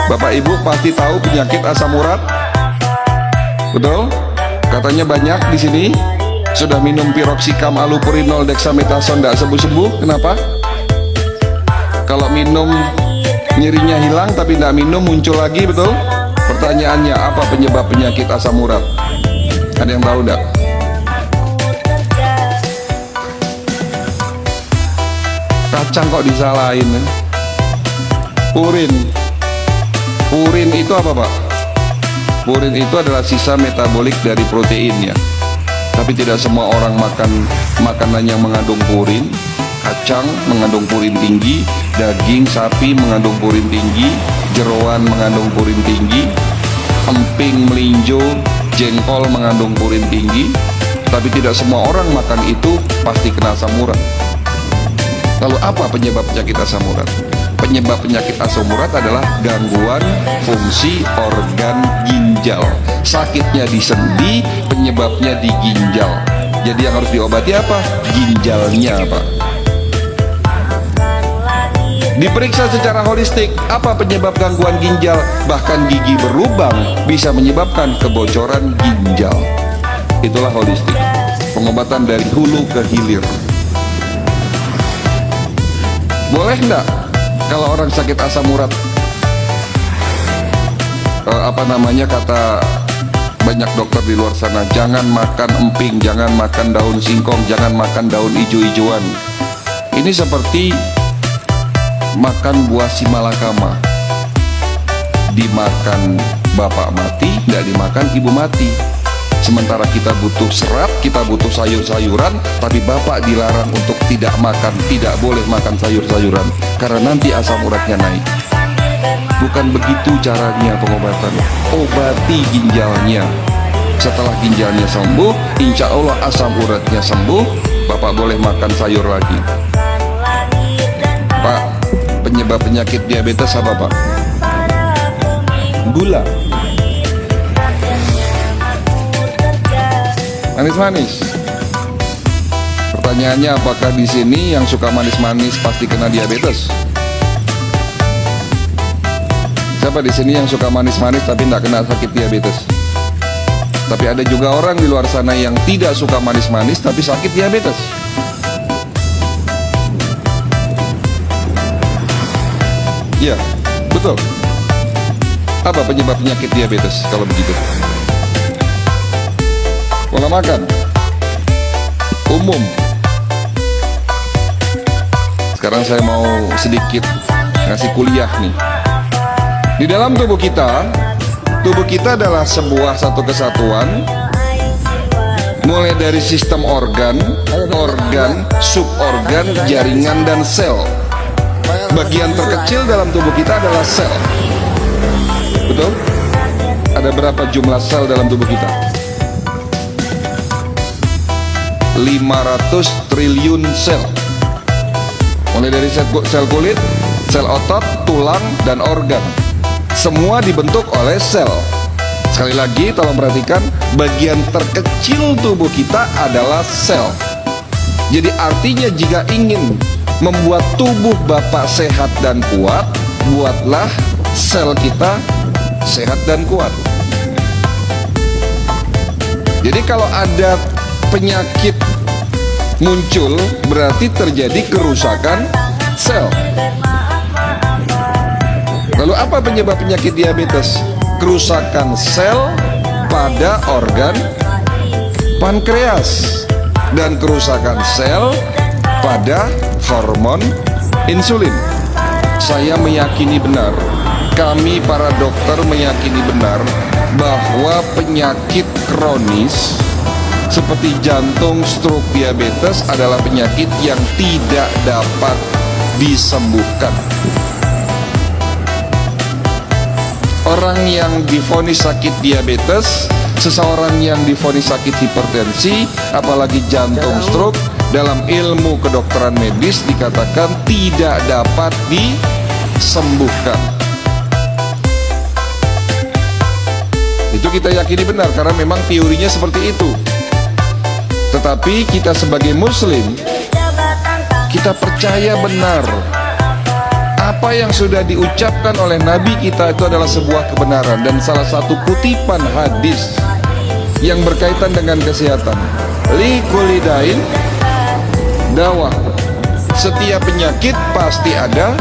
Bapak Ibu pasti tahu penyakit asam urat. Betul? Katanya banyak di sini sudah minum piroxicam, allopurinol, dexamethasone tidak sembuh-sembuh. Kenapa? Kalau minum nyerinya hilang tapi tidak minum muncul lagi, betul? Pertanyaannya, apa penyebab penyakit asam urat? Ada yang tahu enggak? Kacang kok disalahin? Purin. Purin itu apa, Pak? Purin itu adalah sisa metabolik dari proteinnya. Tapi tidak semua orang makan makanan yang mengandung purin. Kacang mengandung purin tinggi, daging sapi mengandung purin tinggi, jeroan mengandung purin tinggi, emping, melinjo, jengkol mengandung purin tinggi. Tapi tidak semua orang makan itu pasti kena asam urat. Lalu apa penyebab penyakit asam urat? Penyebab penyakit asam urat adalah gangguan fungsi organ ginjal. Sakitnya di sendi, penyebabnya di ginjal. Jadi yang harus diobati apa? Ginjalnya, Pak. Diperiksa secara holistik, apa penyebab gangguan ginjal? Bahkan gigi berlubang bisa menyebabkan kebocoran ginjal. Itulah holistik, pengobatan dari hulu ke hilir. Boleh enggak kalau orang sakit asam urat, kata banyak dokter di luar sana, jangan makan emping, jangan makan daun singkong, jangan makan daun ijo-ijoan. Ini seperti makan buah simalakama, dimakan bapak mati, tidak dimakan ibu mati. Sementara kita butuh serat, kita butuh sayur-sayuran, tapi bapak dilarang untuk tidak makan, tidak boleh makan sayur-sayuran, karena nanti asam uratnya naik. Bukan begitu caranya pengobatan. Obati ginjalnya. Setelah ginjalnya sembuh, insya Allah asam uratnya sembuh, bapak boleh makan sayur lagi. Pak, penyebab penyakit diabetes apa, Pak? Gula. Manis-manis. Pertanyaannya, apakah di sini yang suka manis-manis pasti kena diabetes? Siapa di sini yang suka manis-manis tapi tidak kena sakit diabetes? Tapi ada juga orang di luar sana yang tidak suka manis-manis tapi sakit diabetes. Iya, betul. Apa penyebab penyakit diabetes kalau begitu? Pola makan umum. Sekarang saya mau sedikit ngasih kuliah nih. Di dalam tubuh kita adalah satu kesatuan, mulai dari sistem organ, suborgan, jaringan, dan sel. Bagian terkecil dalam tubuh kita adalah sel. Betul? Ada berapa jumlah sel dalam tubuh kita? 500 triliun sel. Mulai dari sel kulit, sel otot, tulang, dan organ. Semua dibentuk oleh sel. Sekali lagi tolong perhatikan, bagian terkecil tubuh kita adalah sel. Jadi artinya jika ingin membuat tubuh Bapak sehat dan kuat, buatlah sel kita sehat dan kuat. Jadi kalau ada penyakit muncul, berarti terjadi kerusakan sel. Lalu apa penyebab penyakit diabetes? Kerusakan sel pada organ pankreas dan kerusakan sel pada hormon insulin. Saya meyakini benar, kami para dokter meyakini benar bahwa penyakit kronis seperti jantung, stroke, diabetes adalah penyakit yang tidak dapat disembuhkan. Orang yang divonis sakit diabetes, seseorang yang divonis sakit hipertensi, apalagi jantung, stroke, dalam ilmu kedokteran medis dikatakan tidak dapat disembuhkan. Itu kita yakini benar karena memang teorinya seperti itu. Tetapi kita sebagai muslim, kita percaya benar Apa yang sudah diucapkan oleh Nabi kita itu adalah sebuah kebenaran, dan salah satu kutipan hadis yang berkaitan dengan kesehatan, li kulli dain dawa, setiap penyakit pasti ada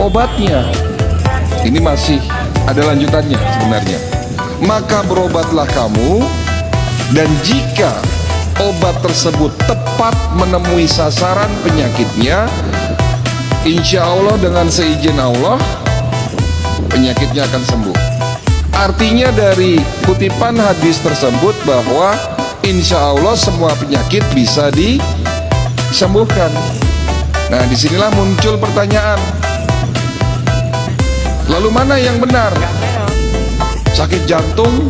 obatnya. Ini masih ada lanjutannya sebenarnya. Maka berobatlah kamu, dan jika obat tersebut tepat menemui sasaran penyakitnya, insya Allah dengan seizin Allah penyakitnya akan sembuh. Artinya dari kutipan hadis tersebut bahwa insya Allah semua penyakit bisa disembuhkan. Nah, disinilah muncul pertanyaan, lalu mana yang benar? Sakit jantung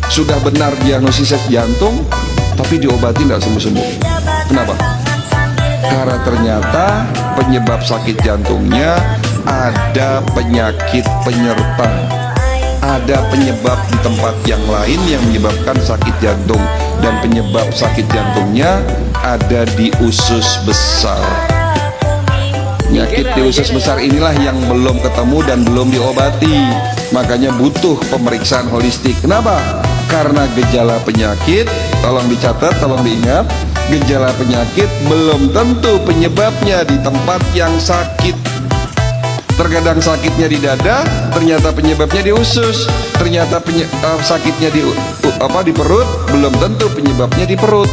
sudah benar diagnosis jantung, tapi diobati tidak sembuh-sembuh. Kenapa? Karena ternyata penyebab sakit jantungnya ada penyakit penyerta, ada penyebab di tempat yang lain yang menyebabkan sakit jantung, dan penyebab sakit jantungnya ada di usus besar. Penyakit di usus besar inilah yang belum ketemu dan belum diobati, makanya butuh pemeriksaan holistik. Kenapa? Karena gejala penyakit, tolong dicatat, tolong diingat, gejala penyakit belum tentu penyebabnya di tempat yang sakit. Terkadang sakitnya di dada, ternyata penyebabnya di usus. Ternyata sakitnya di perut, belum tentu penyebabnya di perut.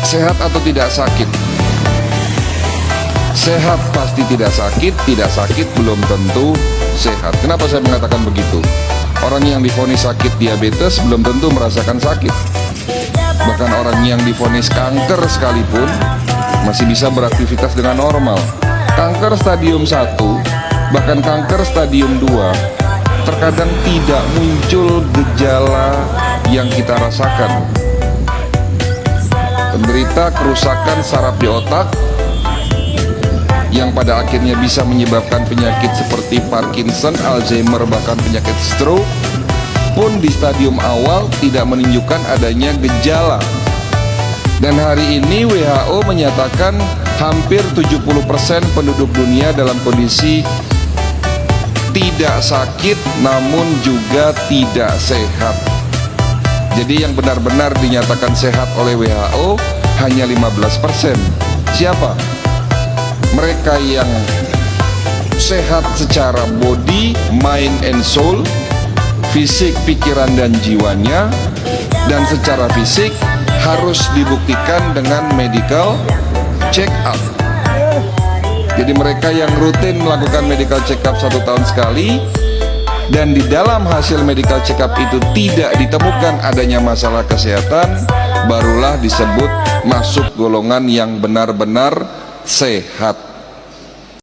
Sehat atau tidak sakit? Sehat pasti tidak sakit belum tentu sehat. Kenapa saya mengatakan begitu? Orang yang divonis sakit diabetes belum tentu merasakan sakit. Bahkan orang yang divonis kanker sekalipun masih bisa beraktivitas dengan normal. Kanker stadium 1, bahkan kanker stadium 2, terkadang tidak muncul gejala yang kita rasakan. Penderita kerusakan saraf di otak yang pada akhirnya bisa menyebabkan penyakit seperti Parkinson, Alzheimer, bahkan penyakit stroke pun di stadium awal tidak menunjukkan adanya gejala. Dan hari ini WHO menyatakan hampir 70% penduduk dunia dalam kondisi tidak sakit namun juga tidak sehat. Jadi yang benar-benar dinyatakan sehat oleh WHO hanya 15%. Siapa? Mereka yang sehat secara body, mind and soul, fisik, pikiran dan jiwanya, dan secara fisik harus dibuktikan dengan medical check up. Jadi mereka yang rutin melakukan medical check up 1 tahun sekali, dan di dalam hasil medical check up itu tidak ditemukan adanya masalah kesehatan, barulah disebut masuk golongan yang benar-benar sehat.